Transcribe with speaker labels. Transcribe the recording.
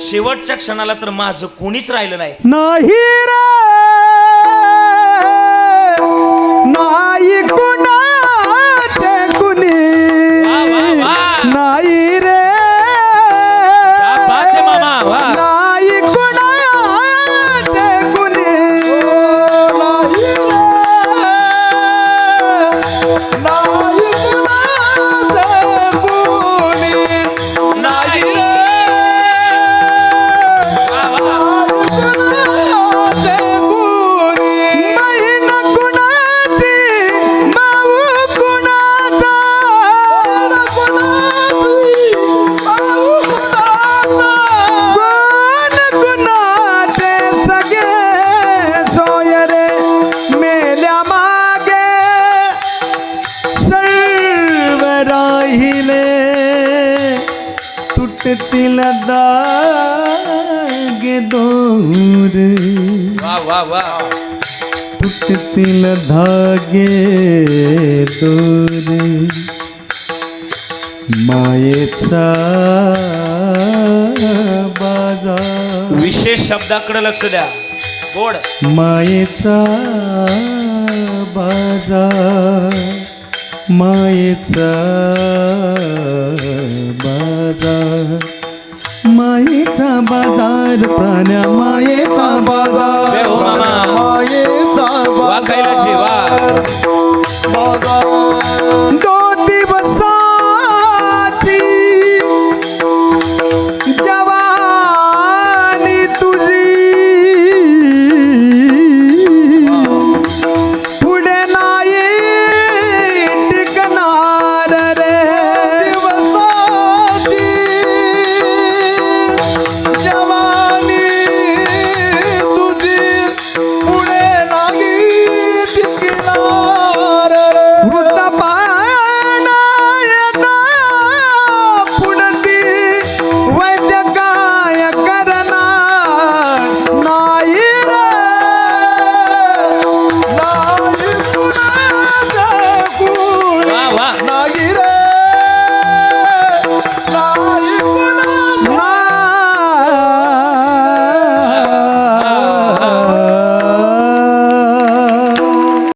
Speaker 1: शेवटच्या क्षणाला तर माझं कोणीच राहिलं नाही.
Speaker 2: नाही रे नाही कुणाचे कुणी
Speaker 1: वा, वा, वा.
Speaker 2: नाही रे
Speaker 1: क्या बात है मामा, वा.
Speaker 2: नाही कुणाचे कुणी नाही रे नाही कुणाचे कुणी नाही रे
Speaker 1: वा, वा.
Speaker 2: कुणाचे कुणी बहीण कुणाची माऊ कुणाचा कोण कुणाचे सगळे सोय रे मेल्या मागे सर्व राहिले तुटतील दागे दोर
Speaker 1: वा वा वा.
Speaker 2: तुटतील धागे दोर मायेचा बाजार
Speaker 1: विशेष शब्दाकडे लक्ष द्या. गोड.
Speaker 2: मायेचा बाजार मायेचा बाजार मायेचा बाजार प्राण्या मायेचा बाजार
Speaker 1: जय हो मामा.
Speaker 2: माये